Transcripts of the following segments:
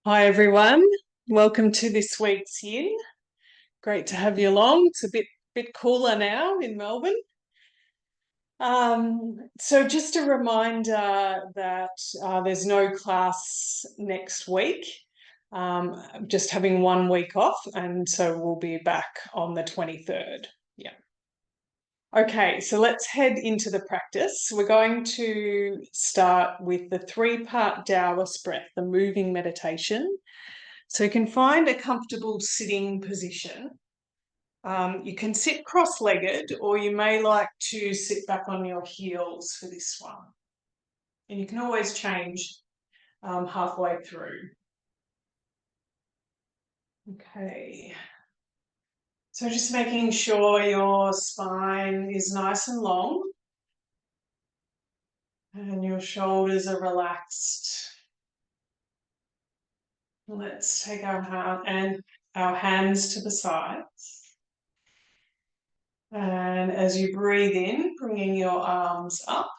Hi everyone, welcome to this week's Yin. Great to have you along. It's a bit cooler now in Melbourne. So just a reminder that there's no class next week. Just having 1 week off, and so we'll be back on the 23rd. Yeah. Okay, so let's head into the practice. We're going to start with the 3-part Taoist breath, the moving meditation. So you can find a comfortable sitting position. You can sit cross-legged, or you may like to sit back on your heels for this one. And you can always change halfway through. Okay. So just making sure your spine is nice and long and your shoulders are relaxed. Let's take our hands to the sides. And as you breathe in, bringing your arms up.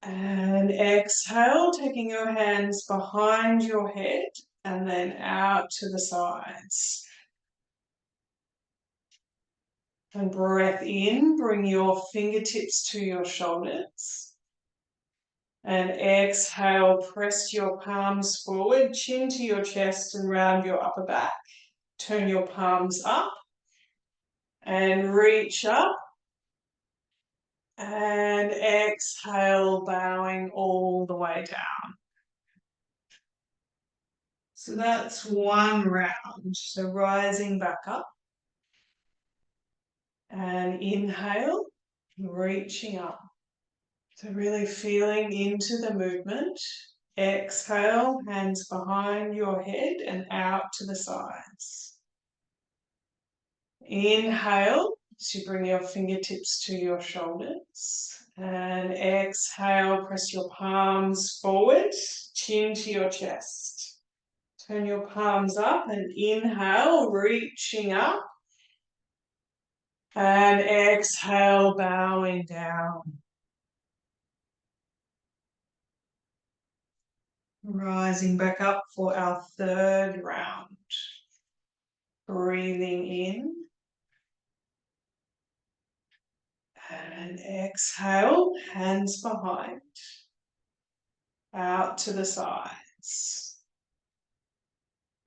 And exhale, taking your hands behind your head and then out to the sides. And breath in, bring your fingertips to your shoulders. And exhale, press your palms forward, chin to your chest and round your upper back. Turn your palms up and reach up. And exhale, bowing all the way down. So that's one round. So rising back up. And inhale, reaching up. So really feeling into the movement. Exhale, hands behind your head and out to the sides. Inhale, so you bring your fingertips to your shoulders. And exhale, press your palms forward, chin to your chest. Turn your palms up and inhale, reaching up. And exhale, bowing down. Rising back up for our third round. Breathing in. And exhale, hands behind. Out to the sides.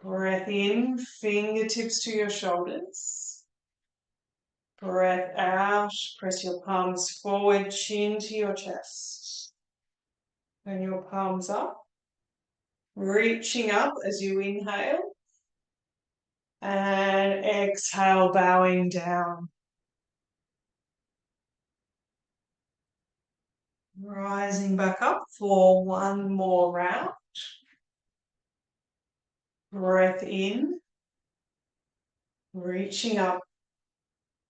Breath in, fingertips to your shoulders. Breath out, press your palms forward, chin to your chest. Turn your palms up. Reaching up as you inhale. And exhale, bowing down. Rising back up for one more round. Breath in. Reaching up.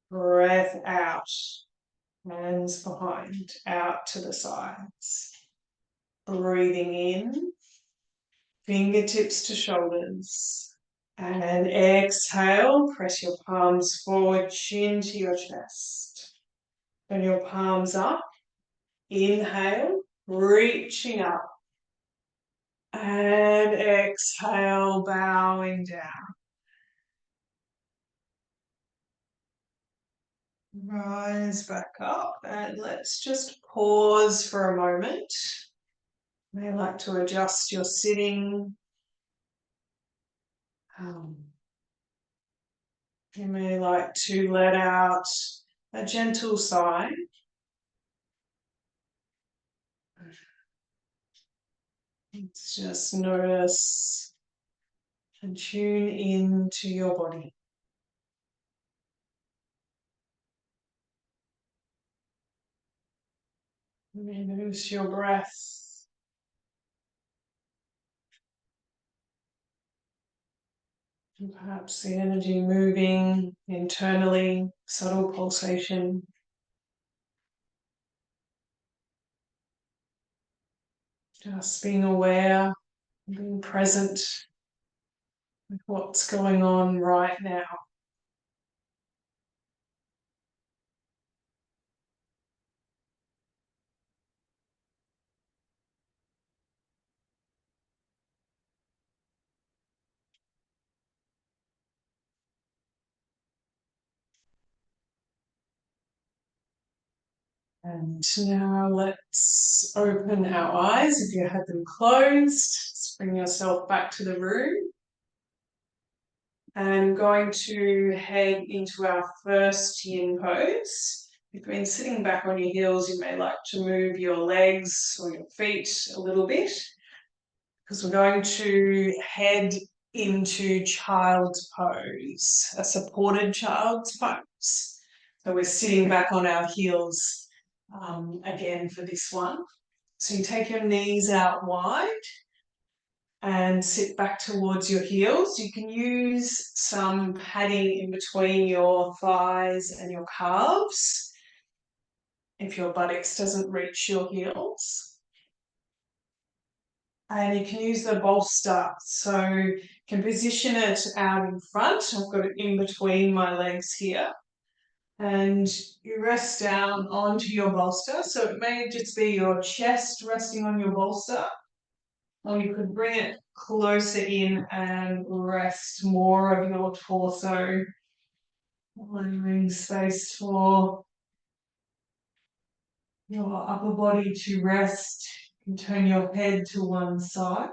Breath out. Hands behind, out to the sides. Breathing in. Fingertips to shoulders. And exhale, press your palms forward, chin to your chest. Turn your palms up. Inhale, reaching up. And exhale, bowing down. Rise back up and let's just pause for a moment. You may like to adjust your sitting. You may like to let out a gentle sigh. Let's just notice and tune in to your body. Notice your breath. And perhaps the energy moving internally, subtle pulsation. Just being aware, being present with what's going on right now. And now let's open our eyes if you had them closed. Just bring yourself back to the room. And I'm going to head into our first yin pose. If you've been sitting back on your heels, you may like to move your legs or your feet a little bit, because we're going to head into child's pose, a supported child's pose. So we're sitting back on our heels again for this one. So you take your knees out wide and sit back towards your heels. You can use some padding in between your thighs and your calves if your buttocks doesn't reach your heels. And you can use the bolster. So you can position it out in front. I've got it in between my legs here. And you rest down onto your bolster. So it may just be your chest resting on your bolster, or you could bring it closer in and rest more of your torso, allowing space for your upper body to rest. You can turn your head to one side.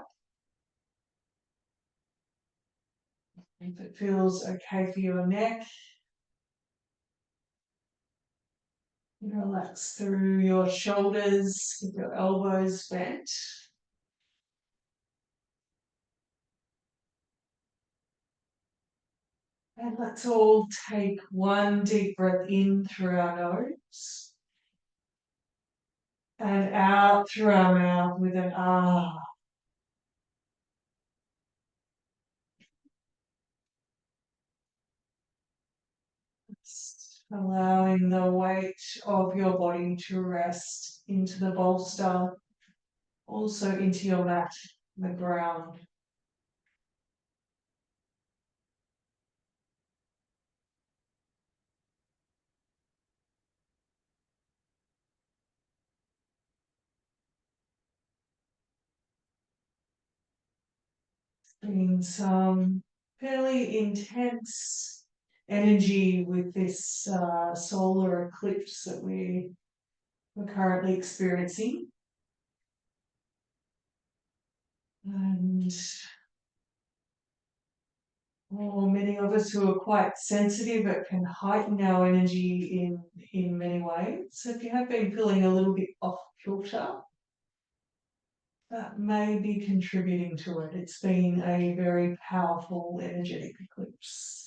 If it feels okay for your neck, you relax through your shoulders, keep your elbows bent. And let's all take one deep breath in through our nose and out through our mouth with an ah. Allowing the weight of your body to rest into the bolster, also into your mat, the ground. Bringing some fairly intense energy with this solar eclipse that we're currently experiencing. And many of us who are quite sensitive, it can heighten our energy in many ways. So if you have been feeling a little bit off kilter, that may be contributing to it. It's been a very powerful energetic eclipse.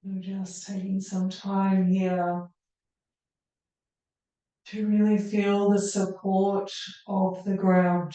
We're just taking some time here to really feel the support of the ground.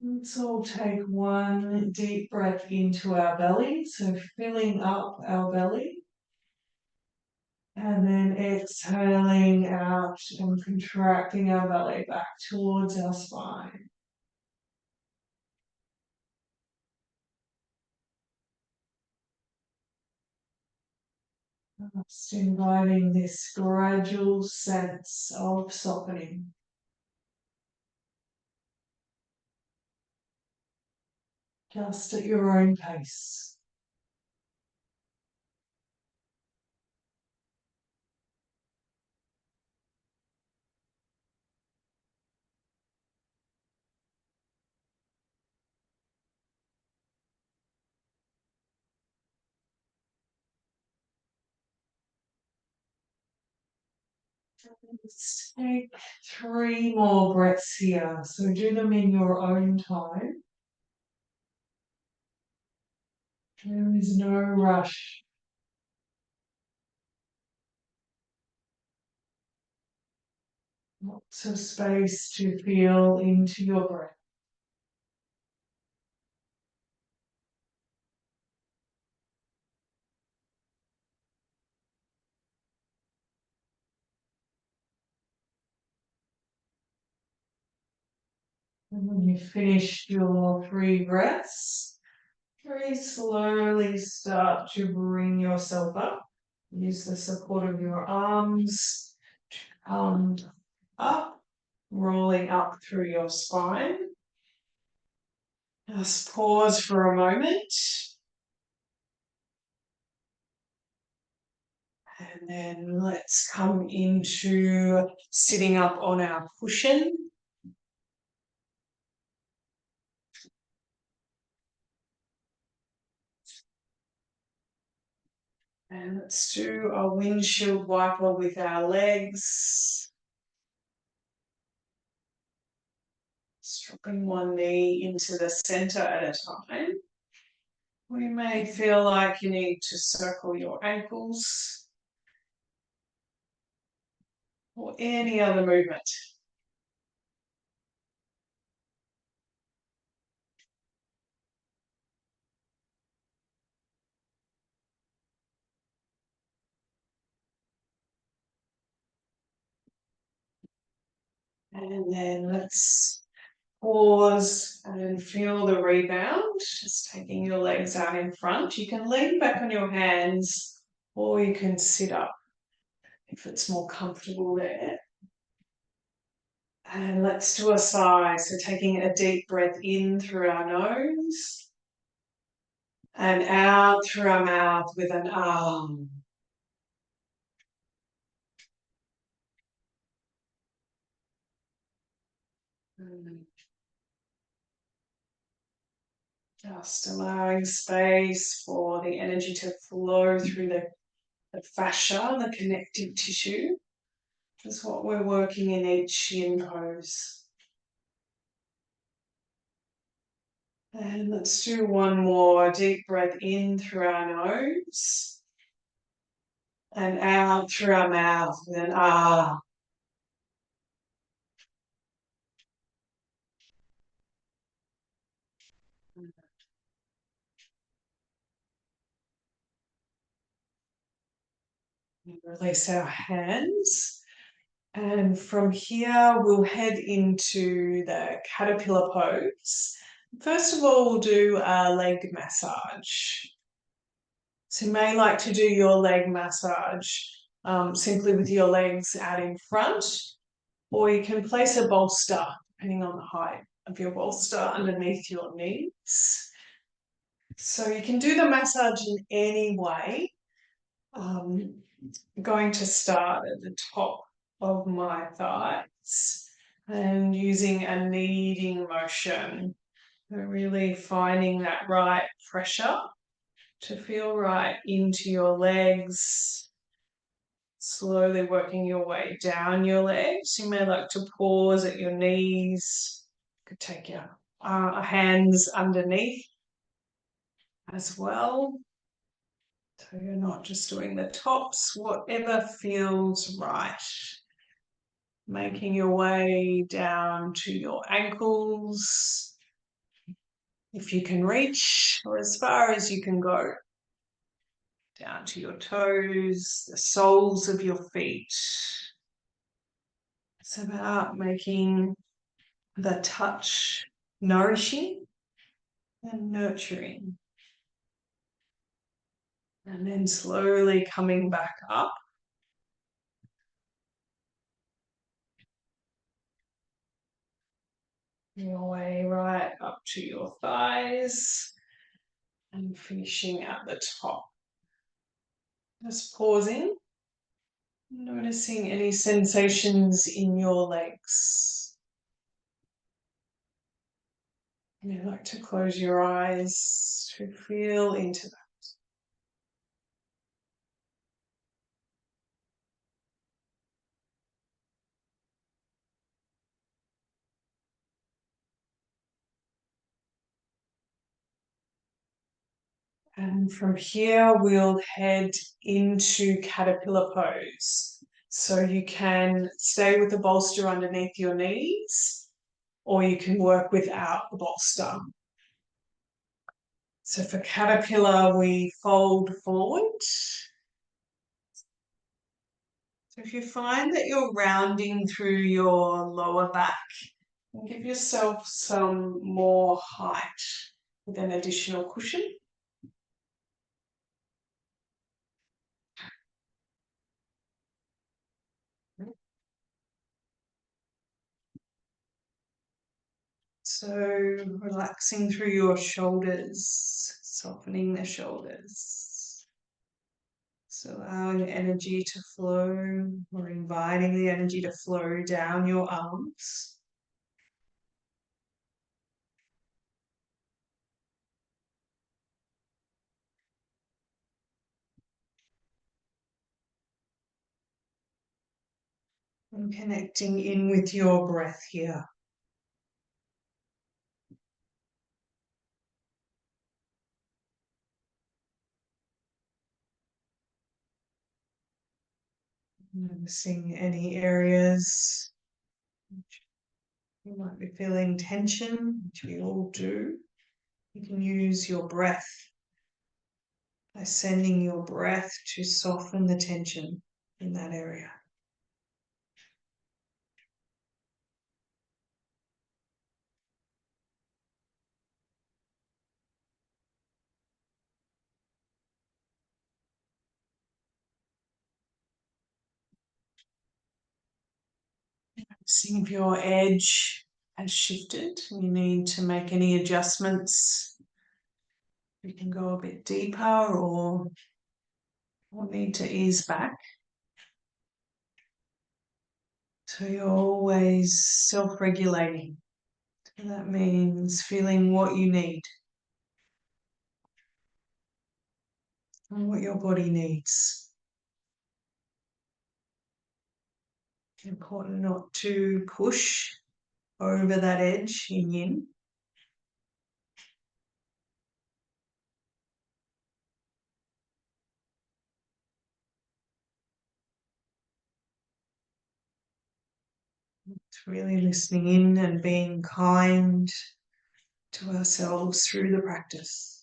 Let's all take one deep breath into our belly, so filling up our belly. And then exhaling out and contracting our belly back towards our spine. Just inviting this gradual sense of softening. Just at your own pace. Let's take 3 more breaths here. So do them in your own time. There is no rush. Lots of space to feel into your breath. And when you've finished your 3 breaths, very slowly start to bring yourself up. Use the support of your arms to come up, rolling up through your spine. Just pause for a moment. And then let's come into sitting up on our cushion. And let's do a windshield wiper with our legs. Just dropping one knee into the center at a time. We may feel like you need to circle your ankles or any other movement. And then let's pause and feel the rebound. Just taking your legs out in front. You can lean back on your hands or you can sit up if it's more comfortable there. And let's do a sigh. So taking a deep breath in through our nose and out through our mouth with an ah. Just allowing space for the energy to flow through the fascia, the connective tissue. That's what we're working in each yin pose. And let's do one more deep breath in through our nose and out through our mouth with an ah. Release our hands. And from here, we'll head into the caterpillar pose. First of all, we'll do a leg massage. So you may like to do your leg massage simply with your legs out in front, or you can place a bolster, depending on the height of your bolster, underneath your knees. So you can do the massage in any way. I'm going to start at the top of my thighs and using a kneading motion. So really finding that right pressure to feel right into your legs, slowly working your way down your legs. You may like to pause at your knees. You could take your hands underneath as well. So you're not just doing the tops, whatever feels right. Making your way down to your ankles, if you can reach, or as far as you can go. Down to your toes, the soles of your feet. It's about making the touch nourishing and nurturing. And then slowly coming back up. Your way right up to your thighs and finishing at the top. Just pausing, noticing any sensations in your legs. You like to close your eyes to feel into that. And from here, we'll head into caterpillar pose. So you can stay with the bolster underneath your knees, or you can work without the bolster. So for caterpillar, we fold forward. So if you find that you're rounding through your lower back, And give yourself some more height with an additional cushion. So relaxing through your shoulders, softening the shoulders. So allowing energy to flow or inviting the energy to flow down your arms. And connecting in with your breath here. Noticing any areas you might be feeling tension, which we all do. You can use your breath by sending your breath to soften the tension in that area. See if your edge has shifted and you need to make any adjustments. You can go a bit deeper or need to ease back. So you're always self-regulating. And that means feeling what you need and what your body needs. It's important not to push over that edge in yin. It's really listening in and being kind to ourselves through the practice.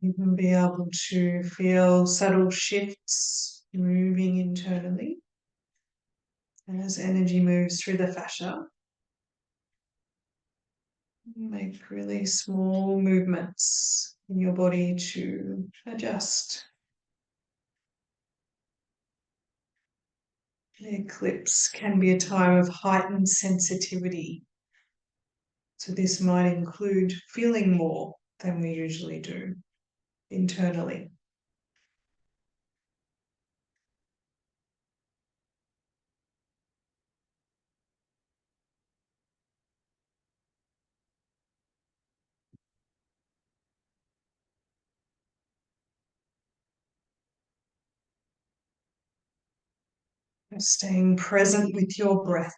You can be able to feel subtle shifts moving internally as energy moves through the fascia. Make really small movements in your body to adjust. The eclipse can be a time of heightened sensitivity. So this might include feeling more than we usually do internally. Staying present with your breath.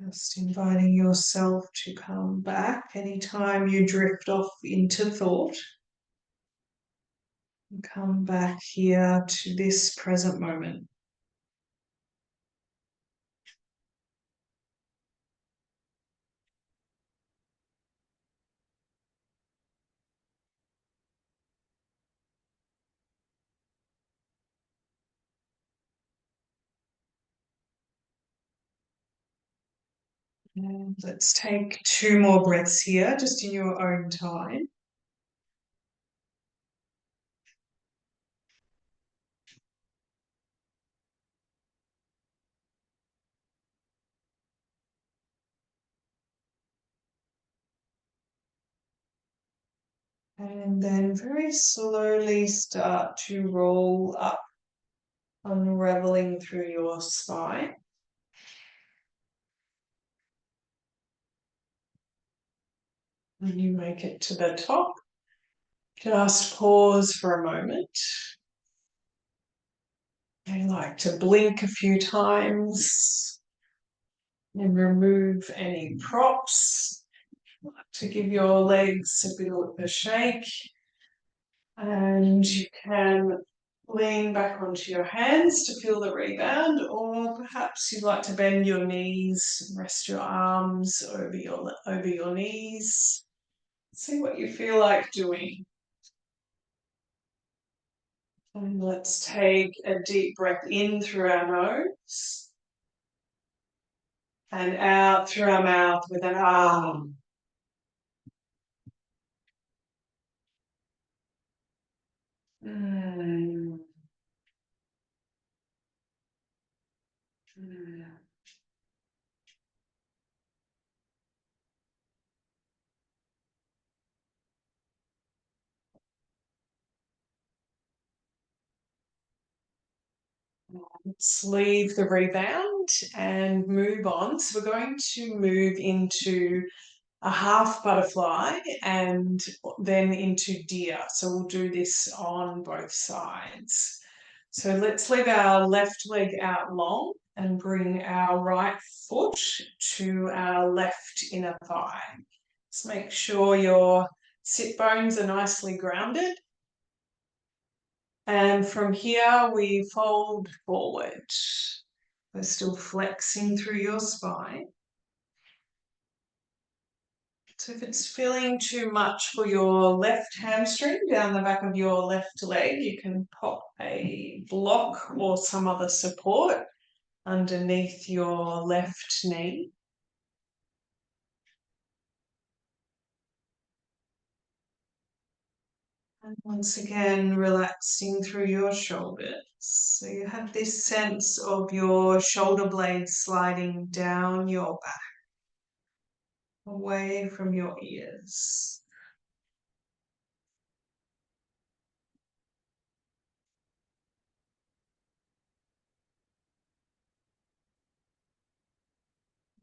Just inviting yourself to come back anytime you drift off into thought. And come back here to this present moment. And let's take 2 more breaths here, just in your own time. And then very slowly start to roll up, unraveling through your spine. When you make it to the top, just pause for a moment. I like to blink a few times and remove any props. I like to give your legs a bit of a shake. And you can lean back onto your hands to feel the rebound, or perhaps you'd like to bend your knees, rest your arms over your knees. See what you feel like doing. And let's take a deep breath in through our nose and out through our mouth with an ah. Mm. Mm. Let's leave the rebound and move on. So we're going to move into a half butterfly and then into deer. So we'll do this on both sides. So let's leave our left leg out long and bring our right foot to our left inner thigh. Just make sure your sit bones are nicely grounded. And from here, we fold forward. We're still flexing through your spine. So if it's feeling too much for your left hamstring down the back of your left leg, you can pop a block or some other support underneath your left knee. And once again, relaxing through your shoulders. So you have this sense of your shoulder blades sliding down your back, away from your ears.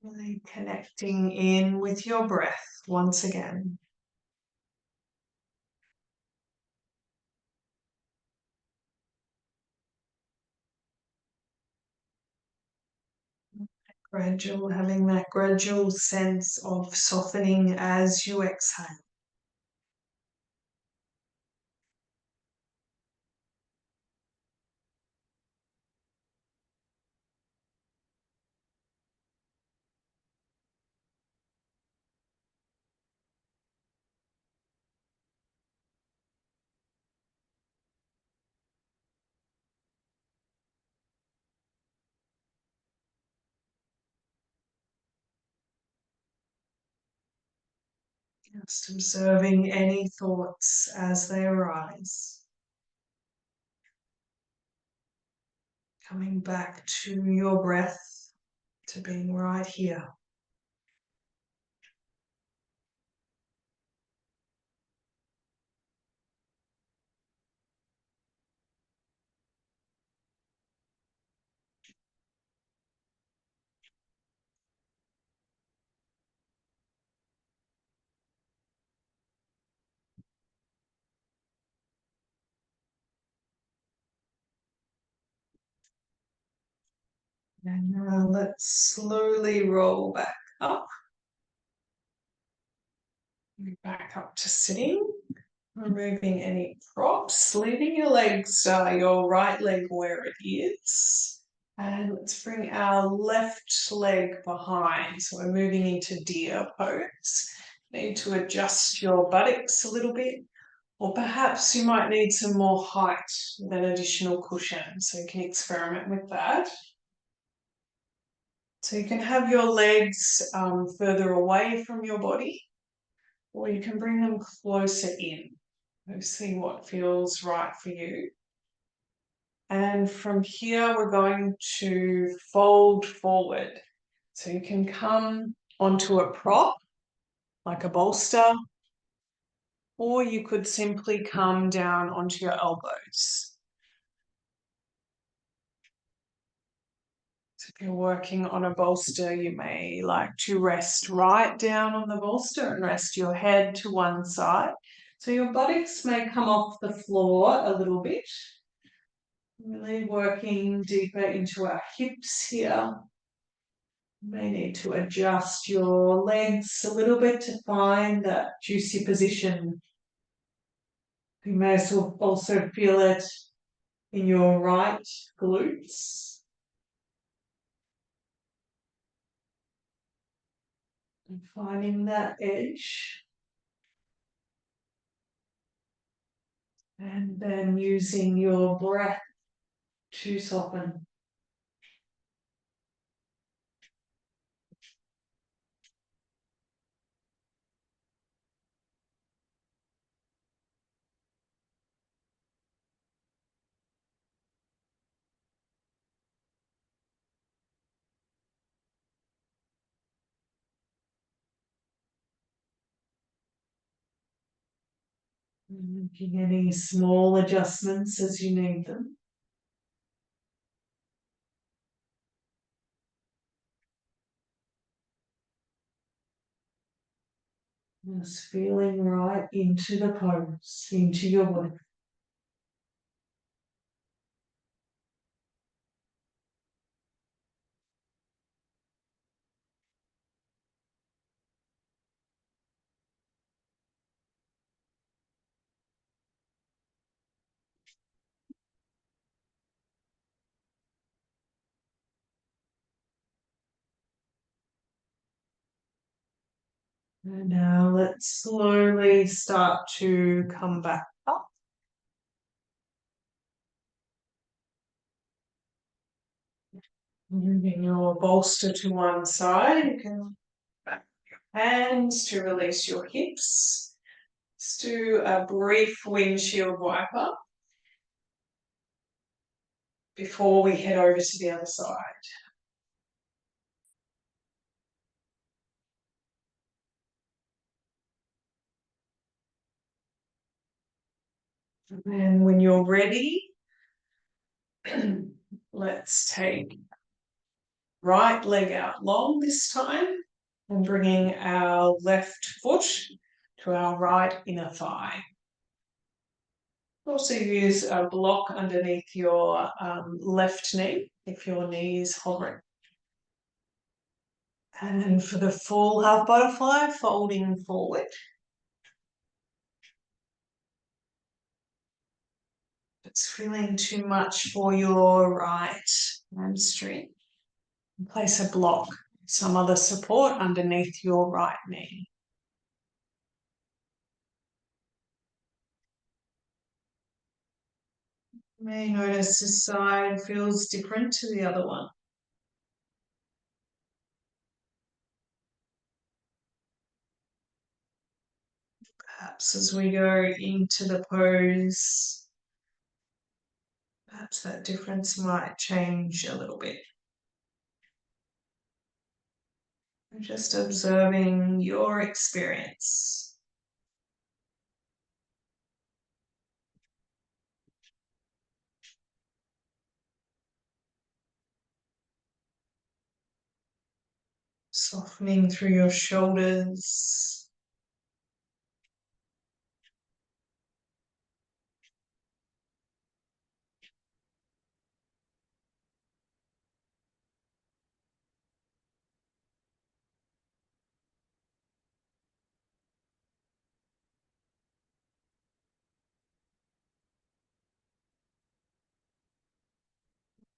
Really connecting in with your breath once again. Having that gradual sense of softening as you exhale. Just observing any thoughts as they arise. Coming back to your breath, to being right here. And now let's slowly roll back up. Back up to sitting. Removing any props, leaving your legs, your right leg where it is. And let's bring our left leg behind. So we're moving into deer pose. Need to adjust your buttocks a little bit, or perhaps you might need some more height with an additional cushion. So you can experiment with that. So you can have your legs further away from your body, or you can bring them closer in. So see what feels right for you. And from here, we're going to fold forward. So you can come onto a prop, like a bolster, or you could simply come down onto your elbows. So if you're working on a bolster, you may like to rest right down on the bolster and rest your head to one side. So your buttocks may come off the floor a little bit. Really working deeper into our hips here. You may need to adjust your legs a little bit to find that juicy position. You may also feel it in your right glutes. And finding that edge. And then using your breath to soften. Making any small adjustments as you need them. Just feeling right into the pose, into your body. And now let's slowly start to come back up. Moving your bolster to one side. You can back your hands to release your hips. Let's do a brief windshield wiper before we head over to the other side. And when you're ready, let's take right leg out long this time and bringing our left foot to our right inner thigh. Also use a block underneath your left knee if your knee is hovering. And for the full half butterfly, folding forward. If it's feeling too much for your right hamstring, place a block, some other support underneath your right knee. You may notice this side feels different to the other one. Perhaps as we go into the pose, perhaps that difference might change a little bit. Just observing your experience. Softening through your shoulders.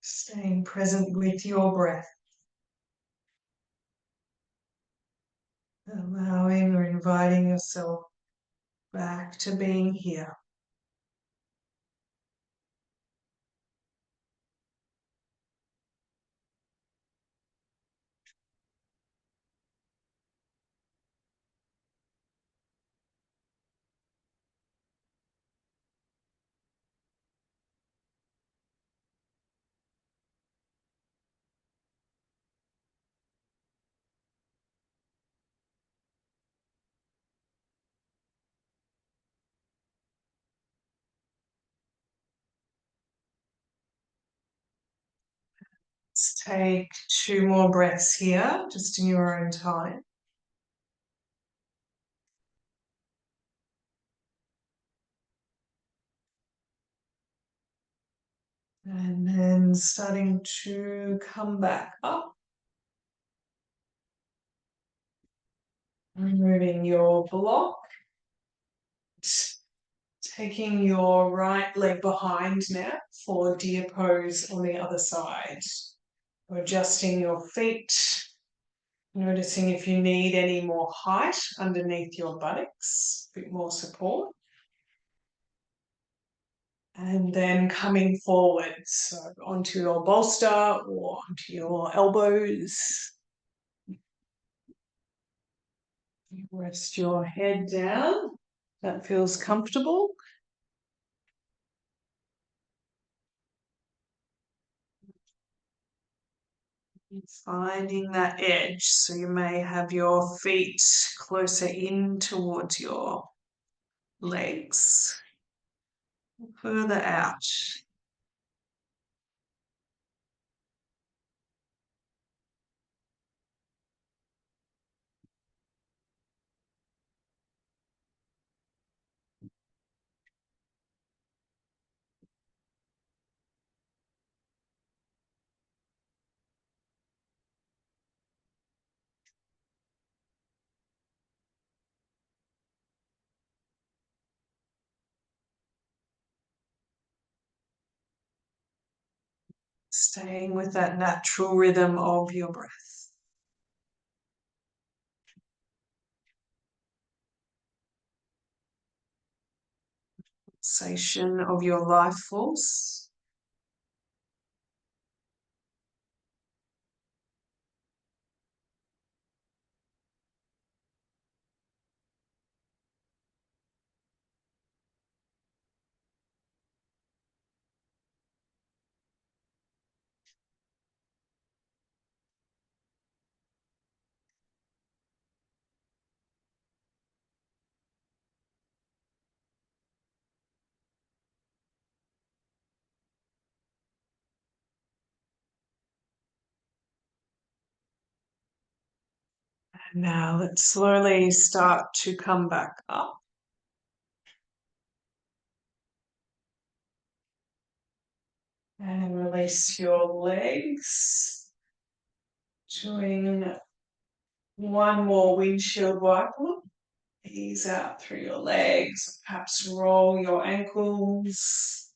Staying present with your breath. Allowing or inviting yourself back to being here. Let's take 2 more breaths here, just in your own time. And then starting to come back up. Removing your block. Taking your right leg behind now for deer pose on the other side. Adjusting your feet, noticing if you need any more height underneath your buttocks, a bit more support. And then coming forward, so onto your bolster or onto your elbows. Rest your head down. That feels comfortable. Finding that edge, so you may have your feet closer in towards your legs, further out. Staying with that natural rhythm of your breath. Sensation of your life force. And now let's slowly start to come back up. And release your legs. Doing one more windshield wiper. Ease out through your legs. Perhaps roll your ankles.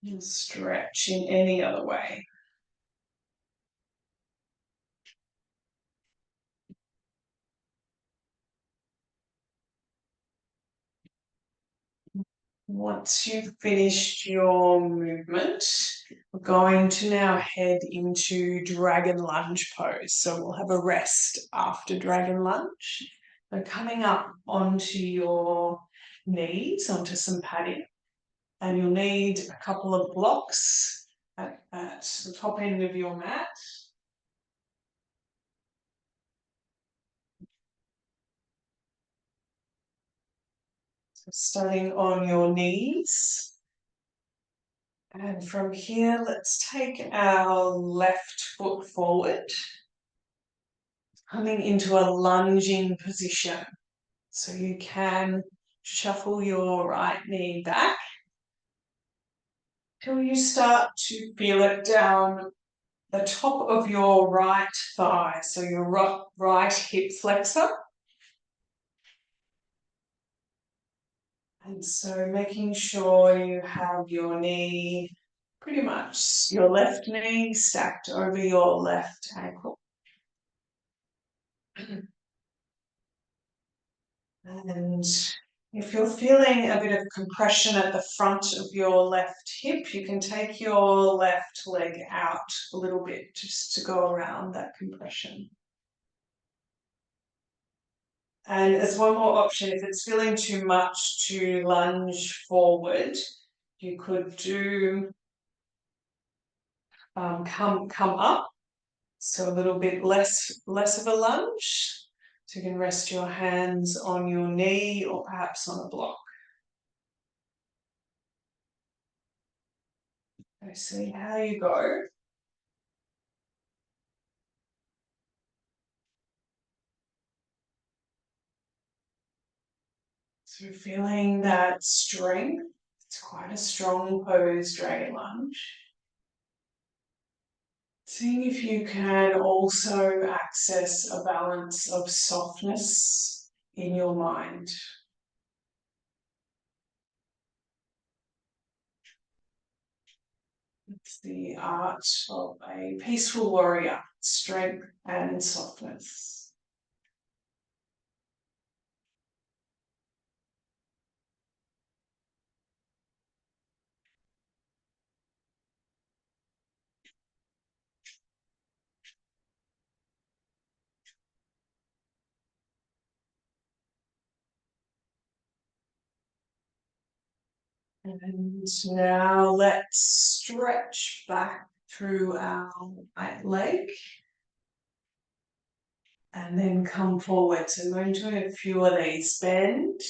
And stretch in any other way. Once you've finished your movement, we're going to now head into dragon lunge pose. So we'll have a rest after dragon lunge. So coming up onto your knees, onto some padding, and you'll need a couple of blocks at the top end of your mat. So starting on your knees. And from here, let's take our left foot forward, coming into a lunging position. So you can shuffle your right knee back till you start to feel it down the top of your right thigh, so your right hip flexor. And so making sure you have your knee, pretty much your left knee stacked over your left ankle. And if you're feeling a bit of compression at the front of your left hip, you can take your left leg out a little bit just to go around that compression. And as one more option, if it's feeling too much to lunge forward, you could do come up, so a little bit less of a lunge. So you can rest your hands on your knee or perhaps on a block. Okay, see how you go. So feeling that strength. It's quite a strong pose, dragon lunge. Seeing if you can also access a balance of softness in your mind. It's the art of a peaceful warrior, strength and softness. And now let's stretch back through our right leg and then come forward. So I'm going to do a few of these. Bend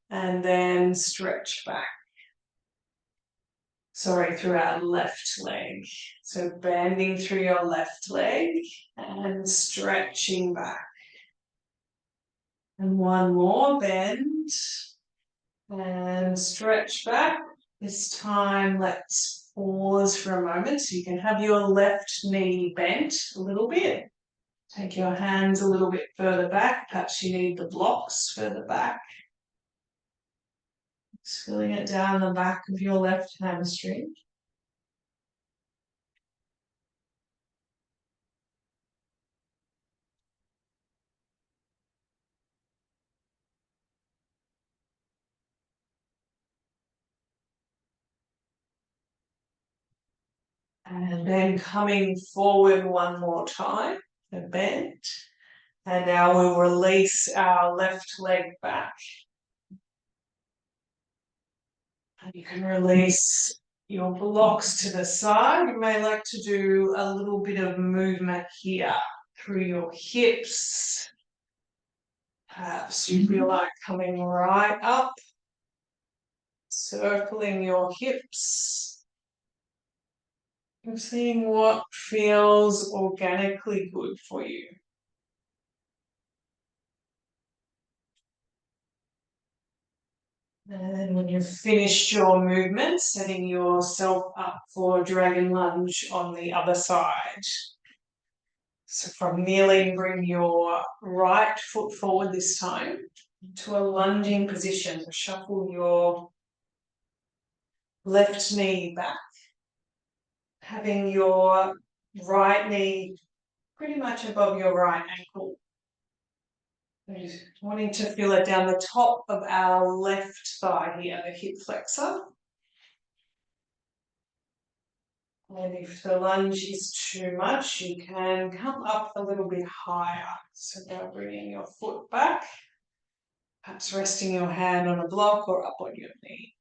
and then stretch back. Sorry, through our left leg. So bending through your left leg and stretching back. And one more bend and stretch back. This time, let's pause for a moment so you can have your left knee bent a little bit. Take your hands a little bit further back. Perhaps you need the blocks further back. Just feeling it down the back of your left hamstring. And then coming forward one more time, the bend. And now we'll release our left leg back. And you can release your blocks to the side. You may like to do a little bit of movement here through your hips. Perhaps you feel like coming right up, circling your hips. And seeing what feels organically good for you. And then when you've finished your movement, setting yourself up for dragon lunge on the other side. So from kneeling, bring your right foot forward this time to a lunging position. So shuffle your left knee back, having your right knee pretty much above your right ankle. Just wanting to feel it down the top of our left thigh here, the hip flexor. And if the lunge is too much, you can come up a little bit higher. So now bringing your foot back, perhaps resting your hand on a block or up on your knee.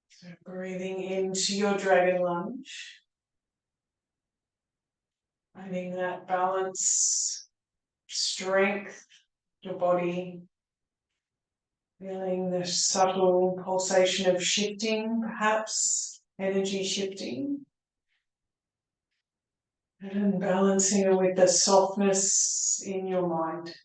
So breathing into your dragon lunge, finding that balance, strength, your body, feeling the subtle pulsation of shifting, perhaps energy shifting, and balancing it with the softness in your mind.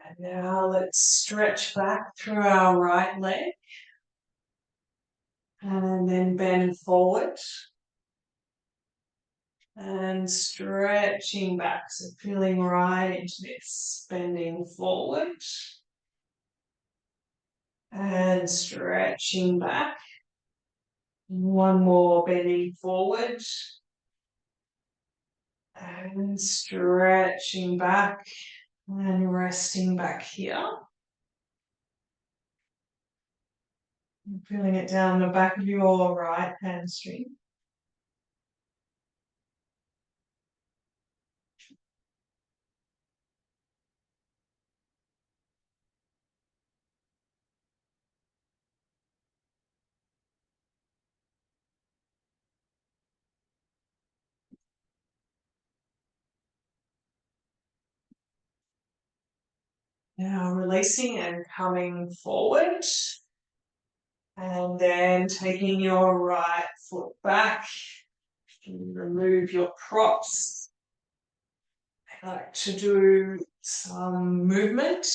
And now let's stretch back through our right leg and then bend forward and stretching back. So feeling right into this, bending forward and stretching back. One more, bending forward and stretching back and resting back here. Feeling it down the back of your right hamstring. Now releasing and coming forward. And then taking your right foot back. Remove your props. I like to do some movement.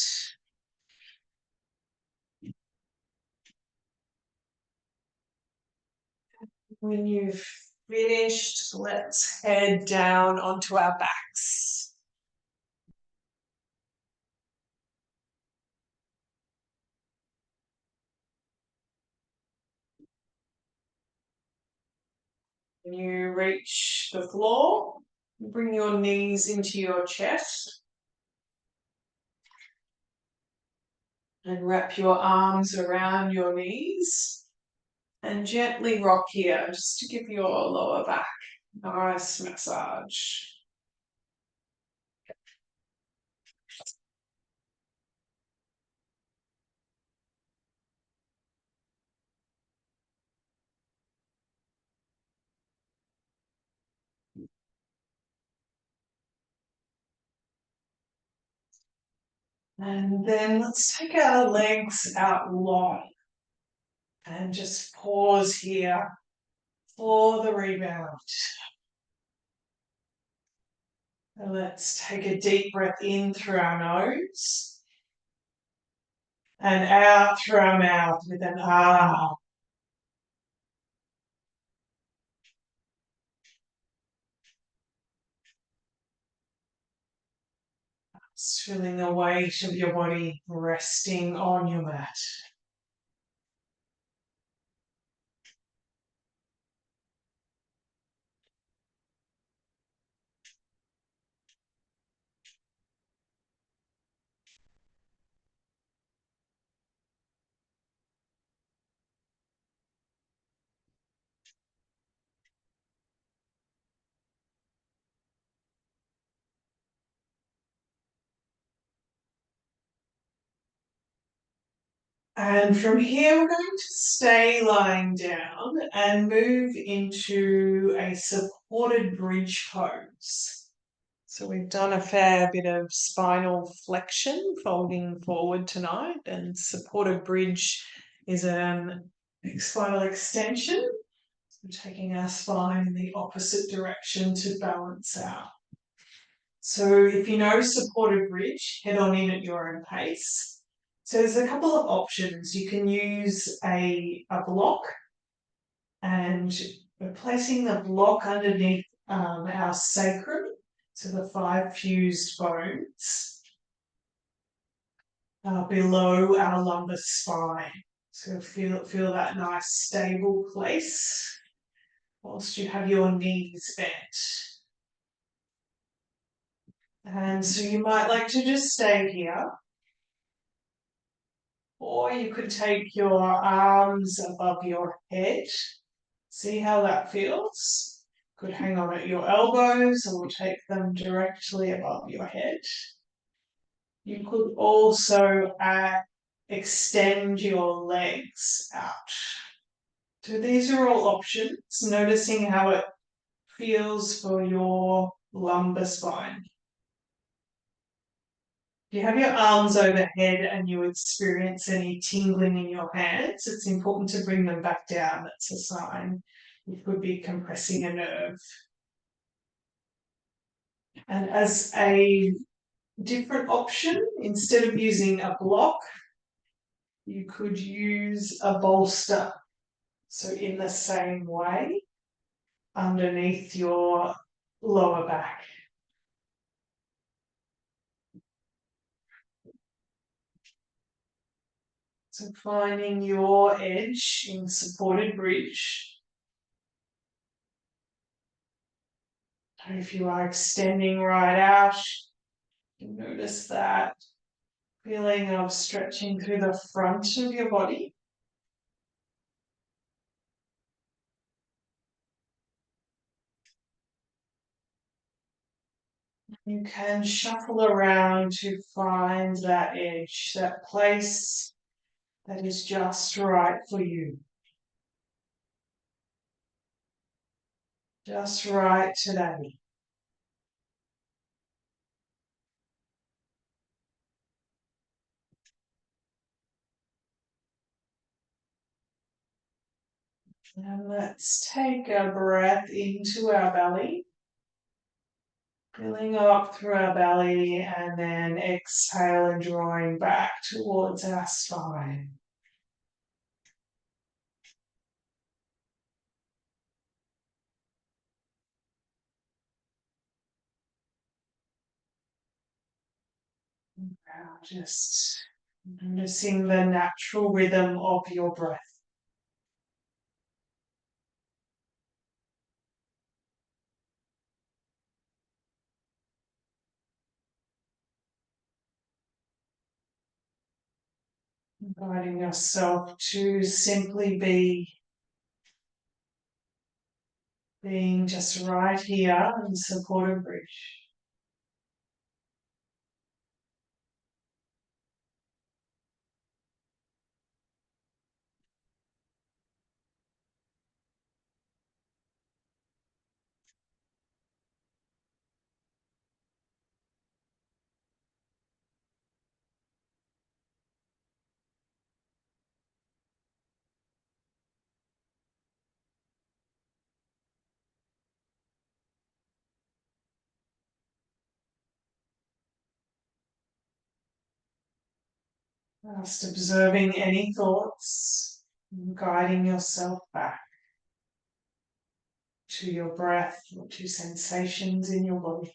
When you've finished, let's head down onto our backs. When you reach the floor, bring your knees into your chest and wrap your arms around your knees and gently rock here just to give your lower back a nice massage. And then let's take our legs out long and just pause here for the rebound. And let's take a deep breath in through our nose and out through our mouth with an ah. Just feeling the weight of your body resting on your mat. And from here, we're going to stay lying down and move into a supported bridge pose. So we've done a fair bit of spinal flexion, folding forward tonight, and supported bridge is an spinal extension. We're taking our spine in the opposite direction to balance out. So if you know supported bridge, head on in at your own pace. So there's a couple of options. You can use a block, and we're placing the block underneath our sacrum, so the 5 fused bones below our lumbar spine. So feel that nice stable place whilst you have your knees bent. And so you might like to just stay here, or you could take your arms above your head. See how that feels? Could hang on at your elbows or take them directly above your head. You could also extend your legs out. So these are all options, noticing how it feels for your lumbar spine. If you have your arms overhead and you experience any tingling in your hands, it's important to bring them back down. That's a sign you could be compressing a nerve. And as a different option, instead of using a block, you could use a bolster. So in the same way, underneath your lower back. So finding your edge in supported bridge. And if you are extending right out, notice that feeling of stretching through the front of your body. You can shuffle around to find that edge, that place that is just right for you. Just right today. . And let's take a breath into our belly, filling up through our belly, and then exhale and drawing back towards our spine. Now just noticing the natural rhythm of your breath. Inviting yourself to simply being just right here in supportive bridge. Just observing any thoughts, and guiding yourself back to your breath or to sensations in your body.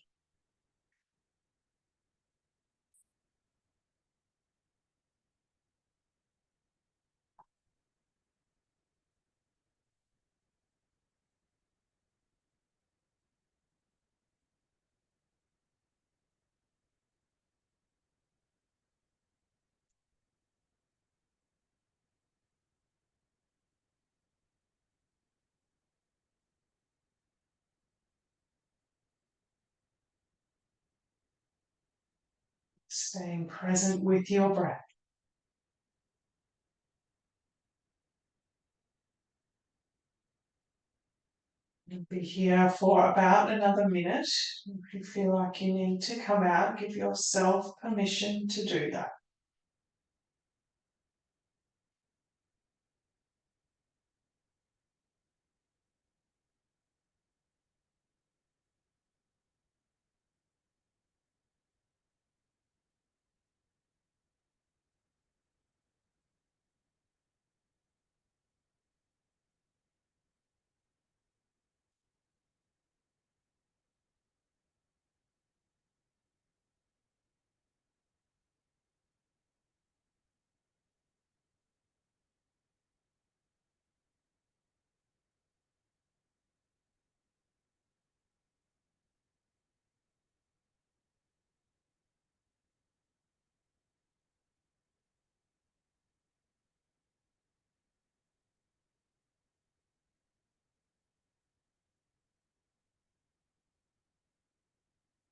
Staying present with your breath. You'll be here for about another minute. If you feel like you need to come out, give yourself permission to do that.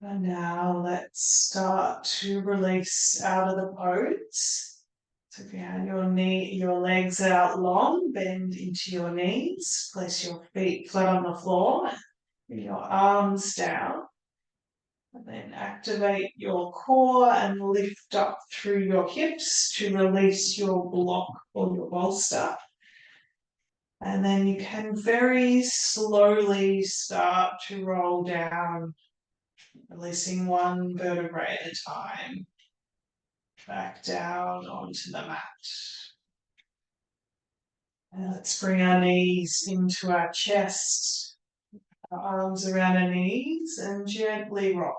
And now let's start to release out of the pose. So if you have your legs out long, bend into your knees, place your feet flat on the floor, bring your arms down, and then activate your core and lift up through your hips to release your block or your bolster. And then you can very slowly start to roll down, releasing one vertebrae at a time, back down onto the mat. And let's bring our knees into our chest, our arms around our knees, and gently rock.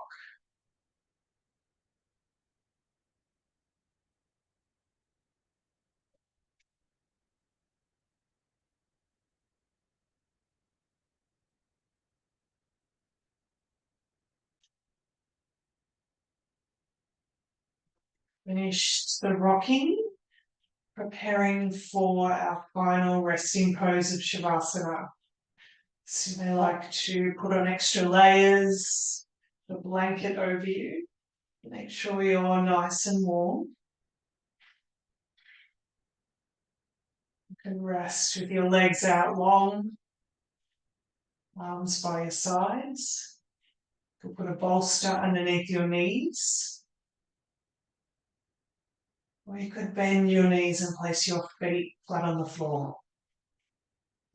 Finished the rocking, preparing for our final resting pose of Shavasana. So you may like to put on extra layers, a blanket over you. Make sure you're nice and warm. You can rest with your legs out long, arms by your sides. You can put a bolster underneath your knees. Or you could bend your knees and place your feet flat on the floor.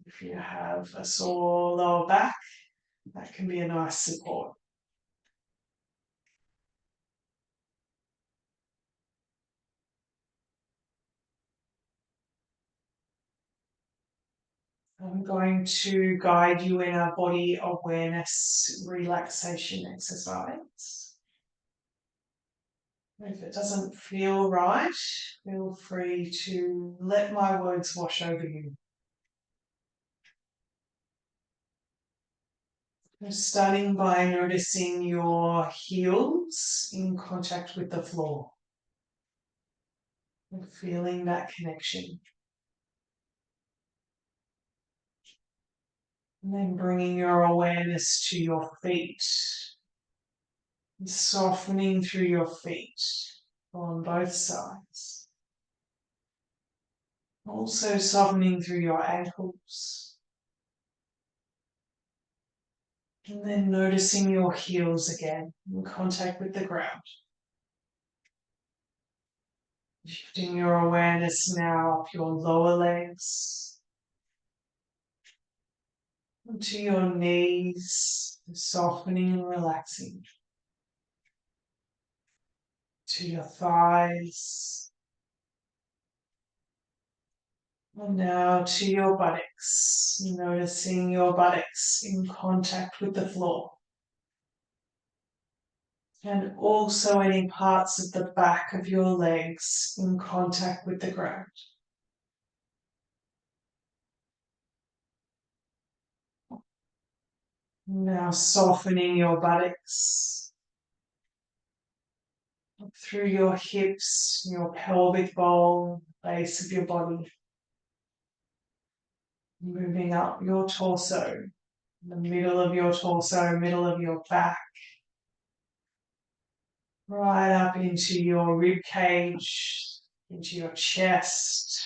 If you have a sore lower back, that can be a nice support. I'm going to guide you in a body awareness relaxation exercise. If it doesn't feel right, feel free to let my words wash over you. Starting by noticing your heels in contact with the floor and feeling that connection. And then bringing your awareness to your feet, and softening through your feet on both sides. Also softening through your ankles. And then noticing your heels again in contact with the ground. Shifting your awareness now up your lower legs, to your knees, softening and relaxing, to your thighs, and now to your buttocks, noticing your buttocks in contact with the floor. And also any parts of the back of your legs in contact with the ground. Now softening your buttocks through your hips, your pelvic bowl, base of your body. Moving up your torso, the middle of your torso, middle of your back. Right up into your rib cage, into your chest,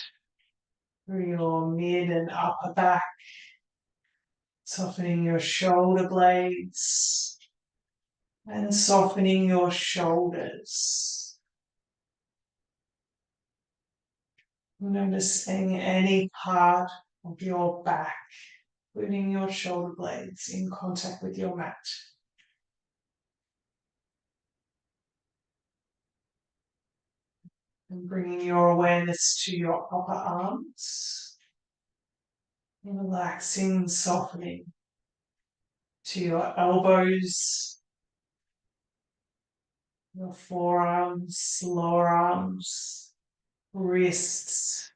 through your mid and upper back. Softening your shoulder blades and softening your shoulders. Noticing any part of your back, putting your shoulder blades in contact with your mat. And bringing your awareness to your upper arms. And relaxing, softening to your elbows, your forearms, lower arms, wrists,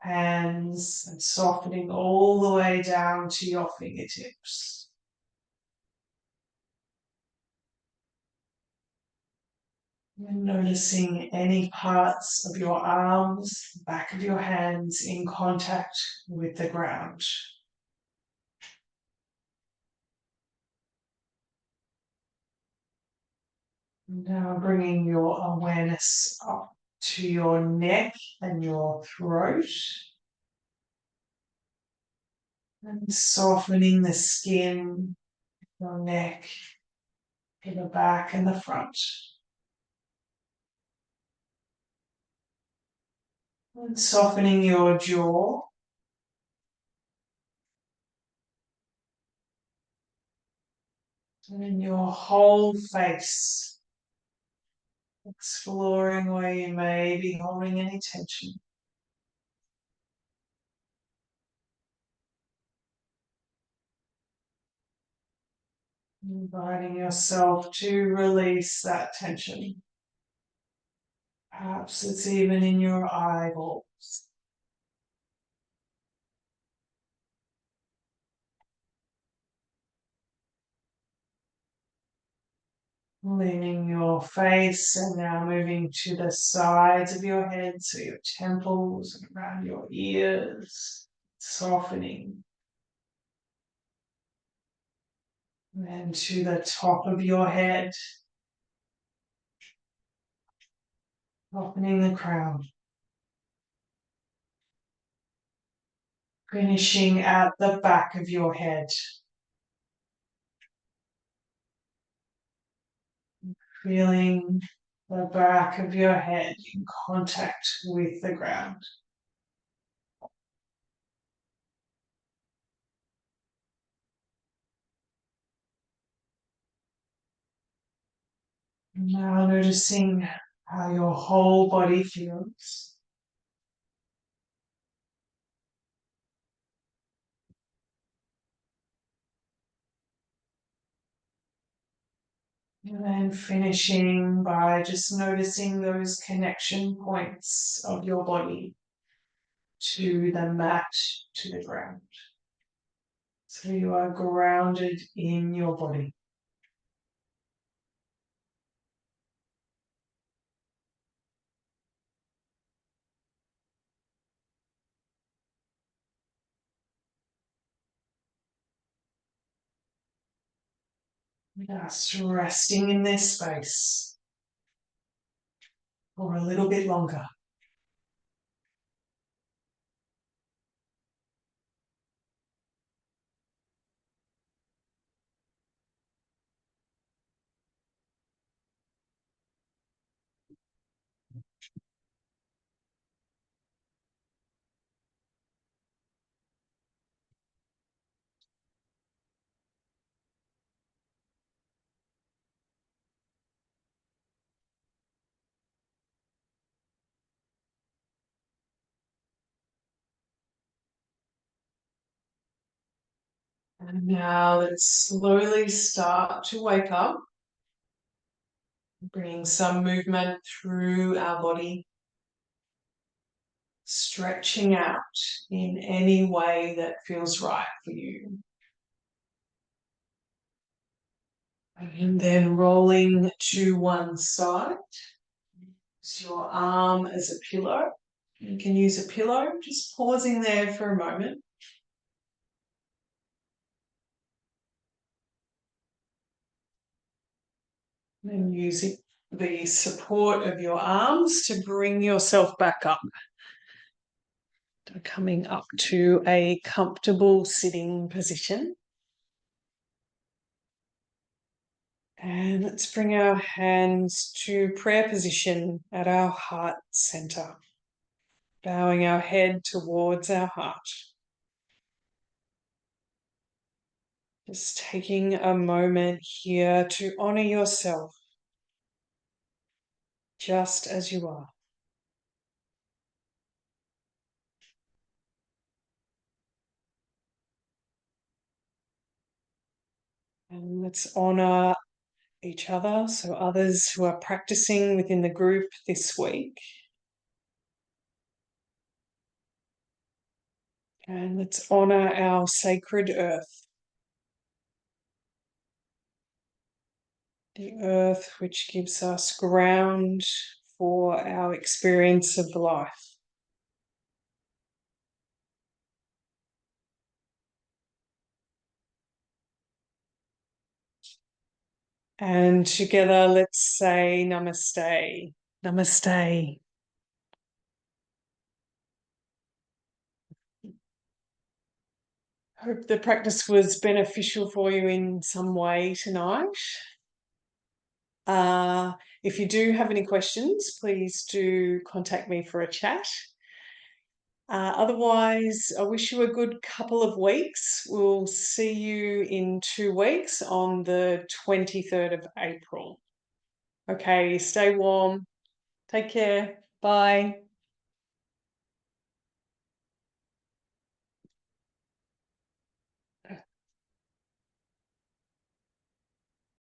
hands, and softening all the way down to your fingertips. And noticing any parts of your arms, back of your hands in contact with the ground. Now bringing your awareness up to your neck and your throat. And softening the skin, your neck, to the back and the front. And softening your jaw. And in your whole face, exploring where you may be holding any tension. Inviting yourself to release that tension. Perhaps it's even in your eyeballs. Leaning your face and now moving to the sides of your head, so your temples and around your ears, softening. And to the top of your head, softening the crown. Finishing at the back of your head. Feeling the back of your head in contact with the ground. Now noticing how your whole body feels. And then finishing by just noticing those connection points of your body to the mat, to the ground. So you are grounded in your body. Just resting in this space for a little bit longer. And now let's slowly start to wake up, bring some movement through our body, stretching out in any way that feels right for you. And then rolling to one side. Use your arm as a pillow. You can use a pillow, just pausing there for a moment. And using the support of your arms to bring yourself back up. So coming up to a comfortable sitting position. And let's bring our hands to prayer position at our heart center, bowing our head towards our heart. Just taking a moment here to honor yourself just as you are. And let's honor each other, so others who are practicing within the group this week. And let's honor our sacred earth. The earth which gives us ground for our experience of life. And together, let's say namaste. Namaste. Hope the practice was beneficial for you in some way tonight. If you do have any questions, please do contact me for a chat. Otherwise, I wish you a good couple of weeks. We'll see you in 2 weeks on the 23rd of April. Okay, stay warm. Take care. Bye.